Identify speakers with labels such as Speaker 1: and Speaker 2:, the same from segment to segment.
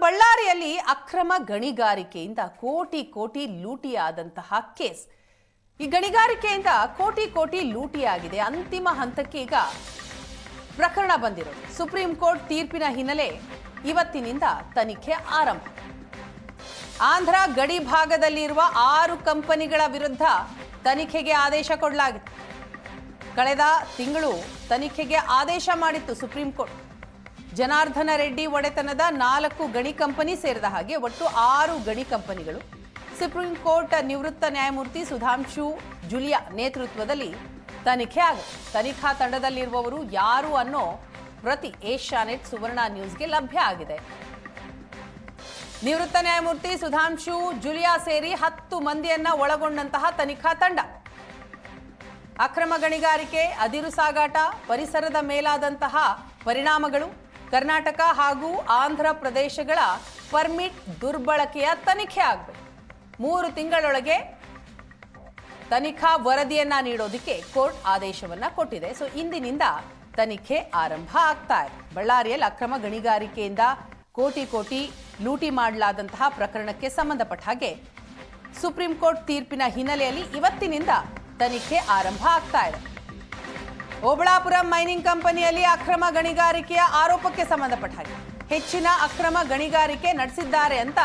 Speaker 1: ಬಳ್ಳಾರಿಯಲ್ಲಿ ಅಕ್ರಮ ಗಣಿಗಾರಿಕೆಯಿಂದ ಕೋಟಿ ಕೋಟಿ ಲೂಟಿಯಾದಂತಹ ಕೇಸ್. ಈ ಗಣಿಗಾರಿಕೆಯಿಂದ ಕೋಟಿ ಕೋಟಿ ಲೂಟಿಯಾಗಿದೆ. ಅಂತಿಮ ಹಂತಕ್ಕೆ ಈಗ ಪ್ರಕರಣ ಬಂದಿರೋದು. ಸುಪ್ರೀಂ ಕೋರ್ಟ್ ತೀರ್ಪಿನ ಹಿನ್ನೆಲೆ ಇವತ್ತಿನಿಂದ ತನಿಖೆ ಆರಂಭ. ಆಂಧ್ರ ಗಡಿ ಭಾಗದಲ್ಲಿರುವ 6 ಕಂಪನಿಗಳ ವಿರುದ್ಧ ತನಿಖೆಗೆ ಆದೇಶ ಕೊಡಲಾಗಿದೆ. ಕಳೆದ ತಿಂಗಳು ತನಿಖೆಗೆ ಆದೇಶ ಮಾಡಿತ್ತು ಸುಪ್ರೀಂ ಕೋರ್ಟ್. ಜನಾರ್ದನ ರೆಡ್ಡಿ ಒಡೆತನದ 4 ಗಣಿ ಕಂಪನಿ ಸೇರಿದ ಹಾಗೆ ಒಟ್ಟು 6 ಗಣಿ ಕಂಪನಿಗಳು ಸುಪ್ರೀಂ ಕೋರ್ಟ್ ನಿವೃತ್ತ ನ್ಯಾಯಮೂರ್ತಿ ಸುಧಾಂಶು ಜುಲಿಯಾ ನೇತೃತ್ವದಲ್ಲಿ ತನಿಖೆ ಆಗುತ್ತೆ. ತನಿಖಾ ತಂಡದಲ್ಲಿರುವವರು ಯಾರು ಅನ್ನೋ ಪ್ರತಿ ಏಷ್ಯಾನೆಟ್ ಸುವರ್ಣ ನ್ಯೂಸ್ಗೆ ಲಭ್ಯ ಆಗಿದೆ. ನಿವೃತ್ತ ನ್ಯಾಯಮೂರ್ತಿ ಸುಧಾಂಶು ಜುಲಿಯಾ ಸೇರಿ 10 ಮಂದಿಯನ್ನ ಒಳಗೊಂಡಂತಹ ತನಿಖಾ ತಂಡ ಅಕ್ರಮ ಗಣಿಗಾರಿಕೆ, ಅದಿರು ಸಾಗಾಟ, ಪರಿಸರದ ಮೇಲಾದಂತಹ ಪರಿಣಾಮಗಳು, ಕರ್ನಾಟಕ ಹಾಗೂ ಆಂಧ್ರ ಪ್ರದೇಶಗಳ ಪರ್ಮಿಟ್ ದುರ್ಬಳಕೆಯ ತನಿಖೆ ಆಗಬೇಕು. 3 ತಿಂಗಳೊಳಗೆ ತನಿಖಾ ವರದಿಯನ್ನ ನೀಡೋದಕ್ಕೆ ಕೋರ್ಟ್ ಆದೇಶವನ್ನ ಕೊಟ್ಟಿದೆ. ಸೊ ಇಂದಿನಿಂದ ತನಿಖೆ ಆರಂಭ ಆಗ್ತಾ ಇದೆ. ಬಳ್ಳಾರಿಯಲ್ಲಿ ಅಕ್ರಮ ಗಣಿಗಾರಿಕೆಯಿಂದ ಕೋಟಿ ಕೋಟಿ ಲೂಟಿ ಮಾಡಲಾದಂತಹ ಪ್ರಕರಣಕ್ಕೆ ಸಂಬಂಧಪಟ್ಟ ಹಾಗೆ ಸುಪ್ರೀಂ ಕೋರ್ಟ್ ತೀರ್ಪಿನ ಹಿನ್ನೆಲೆಯಲ್ಲಿ ಇವತ್ತಿನಿಂದ ತನಿಖೆ ಆರಂಭ ಆಗ್ತಾ ಇದೆ. ಓಬಳಾಪುರಂ ಮೈನಿಂಗ್ ಕಂಪನಿಯಲ್ಲಿ ಅಕ್ರಮ ಗಣಿಗಾರಿಕೆಯ ಆರೋಪಕ್ಕೆ ಸಂಬಂಧಪಟ್ಟ ಹಾಗೆ ಹೆಚ್ಚಿನ ಅಕ್ರಮ ಗಣಿಗಾರಿಕೆ ನಡೆಸಿದ್ದಾರೆ ಅಂತ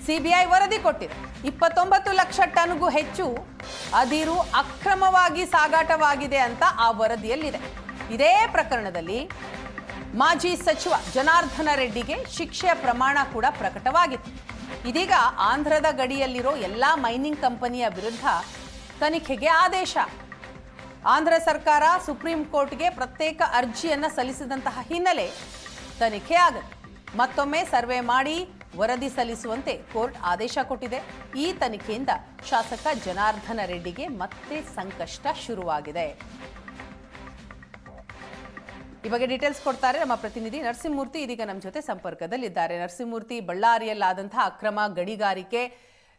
Speaker 1: ಸಿಬಿಐ ವರದಿ ಕೊಟ್ಟಿದೆ. 29 ಲಕ್ಷ ಟನ್ಗೂ ಹೆಚ್ಚು ಅದಿರು ಅಕ್ರಮವಾಗಿ ಸಾಗಾಟವಾಗಿದೆ ಅಂತ ಆ ವರದಿಯಲ್ಲಿದೆ. ಇದೇ ಪ್ರಕರಣದಲ್ಲಿ ಮಾಜಿ ಸಚಿವ ಜನಾರ್ದನ ರೆಡ್ಡಿಗೆ ಶಿಕ್ಷೆಯ ಪ್ರಮಾಣ ಕೂಡ ಪ್ರಕಟವಾಗಿತ್ತು. ಇದೀಗ ಆಂಧ್ರದ ಗಡಿಯಲ್ಲಿರೋ ಎಲ್ಲಾ ಮೈನಿಂಗ್ ಕಂಪನಿಯ ವಿರುದ್ಧ ತನಿಖೆಗೆ ಆದೇಶ. ಆಂಧ್ರ ಸರ್ಕಾರ ಸುಪ್ರೀಂ ಕೋರ್ಟ್ಗೆ ಪ್ರತ್ಯೇಕ ಅರ್ಜಿಯನ್ನ ಸಲ್ಲಿಸಿದಂತಹ ಹಿನ್ನೆಲೆ ತನಿಖೆ ಆಗುತ್ತೆ. ಮತ್ತೊಮ್ಮೆ ಸರ್ವೆ ಮಾಡಿ ವರದಿ ಸಲ್ಲಿಸುವಂತೆ ಕೋರ್ಟ್ ಆದೇಶ ಕೊಟ್ಟಿದೆ. ಈ ತನಿಖೆಯಿಂದ ಶಾಸಕ ಜನಾರ್ದನ ರೆಡ್ಡಿಗೆ ಮತ್ತೆ ಸಂಕಷ್ಟ ಶುರುವಾಗಿದೆ. ಈ ಬಗ್ಗೆ ಡೀಟೇಲ್ಸ್ ಕೊಡ್ತಾರೆ ನಮ್ಮ ಪ್ರತಿನಿಧಿ ನರಸಿಂಹಮೂರ್ತಿ. ಇದೀಗ ನಮ್ಮ ಜೊತೆ ಸಂಪರ್ಕದಲ್ಲಿದ್ದಾರೆ. ನರಸಿಂಹಮೂರ್ತಿ, ಬಳ್ಳಾರಿಯಲ್ಲಾದಂತಹ ಅಕ್ರಮ ಗಣಿಗಾರಿಕೆ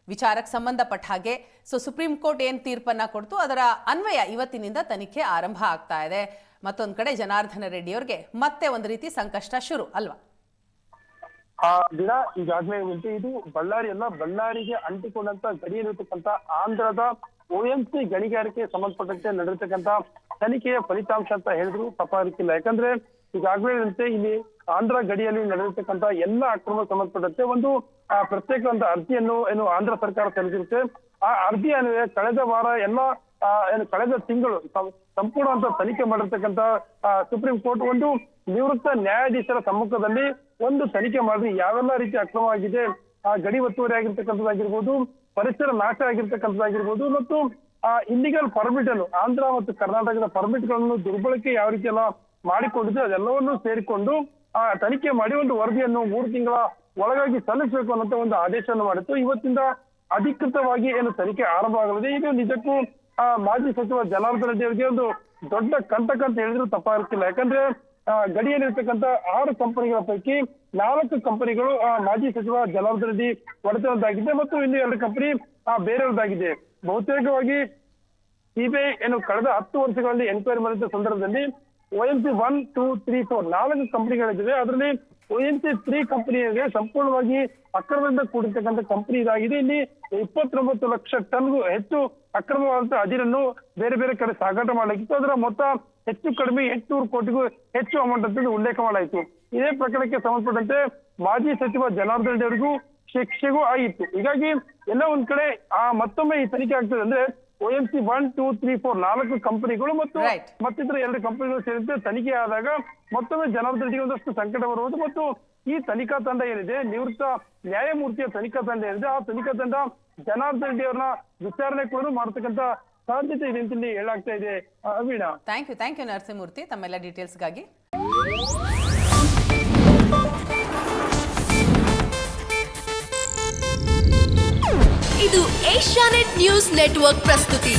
Speaker 1: ವಿಚಾರಕ್ಕೆ ಸಂಬಂಧಪಟ್ಟ ಹಾಗೆ ಸುಪ್ರೀಂ ಕೋರ್ಟ್ ಏನ್ ತೀರ್ಪನ್ನ ಕೊಡ್ತು ಅದರ ಅನ್ವಯ ಇವತ್ತಿನಿಂದ ತನಿಖೆ ಆರಂಭ ಆಗ್ತಾ ಇದೆ. ಮತ್ತೊಂದ್ ಕಡೆ ಜನಾರ್ದನ ರೆಡ್ಡಿ ಅವರಿಗೆ ಮತ್ತೆ ಒಂದು ರೀತಿ ಸಂಕಷ್ಟ ಶುರು ಅಲ್ವಾ?
Speaker 2: ದಿನ ಈಗಾಗಲೇ ಇದು ಬಳ್ಳಾರಿಗೆ ಅಂಟಿಕೊಂಡಂತ ಗಡಿಯಲ್ಲಿರ್ತಕ್ಕಂಥ ಆಂಧ್ರದ OMC ಗಣಿಗಾರಿಕೆ ಸಂಬಂಧಪಟ್ಟಂತೆ ನಡೆದಿರ್ತಕ್ಕಂಥ ತನಿಖೆಯ ಫಲಿತಾಂಶ ಅಂತ ಹೇಳಿದ್ರು ತಪ್ಪಾಗಲಿಕ್ಕಿಲ್ಲ. ಯಾಕಂದ್ರೆ ಈಗಾಗಲೇ ಇಲ್ಲಿ ಆಂಧ್ರ ಗಡಿಯಲ್ಲಿ ನಡೆದಿರ್ತಕ್ಕಂಥ ಎಲ್ಲ ಅಕ್ರಮ ಸಂಬಂಧಪಟ್ಟಂತೆ ಒಂದು ಪ್ರತ್ಯೇಕ ಒಂದು ಅರ್ಜಿಯನ್ನು ಆಂಧ್ರ ಸರ್ಕಾರ ಸಲ್ಲಿಸಿರುತ್ತೆ. ಆ ಅರ್ಜಿ ಅನ್ವಯ ಕಳೆದ ವಾರ ಕಳೆದ ತಿಂಗಳು ಸಂಪೂರ್ಣ ಅಂತ ತನಿಖೆ ಮಾಡಿರ್ತಕ್ಕಂಥ ಸುಪ್ರೀಂ ಕೋರ್ಟ್ ಒಂದು ನಿವೃತ್ತ ನ್ಯಾಯಾಧೀಶರ ಸಮ್ಮುಖದಲ್ಲಿ ಒಂದು ತನಿಖೆ ಮಾಡಿ ಯಾವೆಲ್ಲ ರೀತಿ ಅಕ್ರಮ ಆಗಿದೆ, ಆ ಗಡಿ ಒತ್ತುವರಿ ಆಗಿರ್ತಕ್ಕಂಥದ್ದಾಗಿರ್ಬೋದು, ಪರಿಸರ ನಾಶ ಆಗಿರ್ತಕ್ಕಂಥದ್ದಾಗಿರ್ಬೋದು, ಮತ್ತು ಇಲ್ಲಿಗಲ್ ಪರ್ಮಿಟ್ ಅನ್ನು ಆಂಧ್ರ ಮತ್ತು ಕರ್ನಾಟಕದ ಪರ್ಮಿಟ್ ಗಳನ್ನು ದುರ್ಬಳಕೆ ಯಾವ ರೀತಿ ಎಲ್ಲ ಮಾಡಿಕೊಂಡಿದೆ ಅದೆಲ್ಲವನ್ನೂ ಸೇರಿಕೊಂಡು ತನಿಖೆ ಮಾಡಿ ಒಂದು ವರದಿಯನ್ನು 3 ತಿಂಗಳ ಒಳಗಾಗಿ ಸಲ್ಲಿಸಬೇಕು ಅನ್ನೋ ಒಂದು ಆದೇಶವನ್ನು ಮಾಡಿತ್ತು. ಇವತ್ತಿಂದ ಅಧಿಕೃತವಾಗಿ ತನಿಖೆ ಆರಂಭ ಆಗಲಿದೆ. ಇದು ನಿಜಕ್ಕೂ ಮಾಜಿ ಸಚಿವ ಜನಾರ್ದನ ರೆಡ್ಡಿ ಅವರಿಗೆ ಒಂದು ದೊಡ್ಡ ಕಂಟಕ ಅಂತ ಹೇಳಿದ್ರು ತಪ್ಪಾಗಿರ್ತಿಲ್ಲ. ಯಾಕಂದ್ರೆ ಗಡಿಯಲ್ಲಿರ್ತಕ್ಕಂಥ 6 ಕಂಪನಿಗಳ ಪೈಕಿ 4 ಕಂಪನಿಗಳು ಮಾಜಿ ಸಚಿವ ಜನಾರ್ದನ ರೆಡ್ಡಿ ಒಡೆತನದ್ದಾಗಿದೆ ಮತ್ತು ಇನ್ನು 2 ಕಂಪನಿ ಬೇರೆಯವರದ್ದಾಗಿದೆ. ಬಹುತೇಕವಾಗಿ ಸಿಬಿಐ ಕಳೆದ 10 ವರ್ಷಗಳಲ್ಲಿ ಎನ್ಕ್ವೈರಿ ಮಾಡಿದ ಸಂದರ್ಭದಲ್ಲಿ OMC 1, 2, 3, 4 4 ಕಂಪನಿಗಳಿವೆ. ಅದರಲ್ಲಿ OMC 3 ಕಂಪನಿಗೆ ಸಂಪೂರ್ಣವಾಗಿ ಅಕ್ರಮದಿಂದ ಕೂಡಿರ್ತಕ್ಕಂಥ ಕಂಪನಿ ಇದಾಗಿದೆ. ಇಲ್ಲಿ 29 ಲಕ್ಷ ಟನ್ಗೂ ಹೆಚ್ಚು ಅಕ್ರಮವಾದಂತಹ ಅದಿರನ್ನು ಬೇರೆ ಬೇರೆ ಕಡೆ ಸಾಗಾಟ ಮಾಡಲಾಗಿತ್ತು. ಅದರ ಮೊತ್ತ ಹೆಚ್ಚು ಕಡಿಮೆ 800 ಕೋಟಿಗೂ ಹೆಚ್ಚು ಅಮೌಂಟ್ ಅಂತ ಉಲ್ಲೇಖ ಮಾಡಲಾಯಿತು. ಇದೇ ಪ್ರಕರಣಕ್ಕೆ ಸಂಬಂಧಪಟ್ಟಂತೆ ಮಾಜಿ ಸಚಿವ ಜನಾರ್ದನ ರೆಡ್ಡಿ ಅವರಿಗೂ ಶಿಕ್ಷೆಗೂ ಆಗಿತ್ತು. ಹೀಗಾಗಿ ಎಲ್ಲ ಒಂದ್ ಕಡೆ ಮತ್ತೊಮ್ಮೆ ಈ ತನಿಖೆ ಆಗ್ತದೆ. ಅಂದ್ರೆ OMC 1, 2, 3, 4 4 ಕಂಪನಿಗಳು ಮತ್ತು ಮತ್ತಿತರ 2 ಕಂಪನಿಗಳು ಸೇರಿದಂತೆ ತನಿಖೆ ಆದಾಗ ಮತ್ತೊಮ್ಮೆ ಜನಾರ್ದನ ರೆಡ್ಡಿಗೆ ಒಂದಷ್ಟು ಸಂಕಟ ಬರುವುದು. ಮತ್ತು ಈ ತನಿಖಾ ತಂಡ ಏನಿದೆ, ನಿವೃತ್ತ ನ್ಯಾಯಮೂರ್ತಿಯ ತನಿಖಾ ತಂಡ ಏನಿದೆ, ಆ ತನಿಖಾ ತಂಡ ಜನಾರ್ದನ ರೆಡ್ಡಿ ಅವರನ್ನ ವಿಚಾರಣೆ ಕೂಡ ಮಾಡತಕ್ಕಂತ ಸಾಧ್ಯತೆ ಇದೆ ಅಂತ ಹೇಳಲಾಗ್ತಾ ಇದೆ. ವೀಣಾ,
Speaker 1: ಥ್ಯಾಂಕ್ ಯು ನರಸಿಂಹಮೂರ್ತಿ ತಮ್ಮೆಲ್ಲ ಡೀಟೇಲ್ಸ್ಗಾಗಿ.
Speaker 3: ಇದು ಏಷ್ಯಾನೆಟ್ ನ್ಯೂಸ್ ನೆಟ್ವರ್ಕ್ ಪ್ರಸ್ತುತಿ.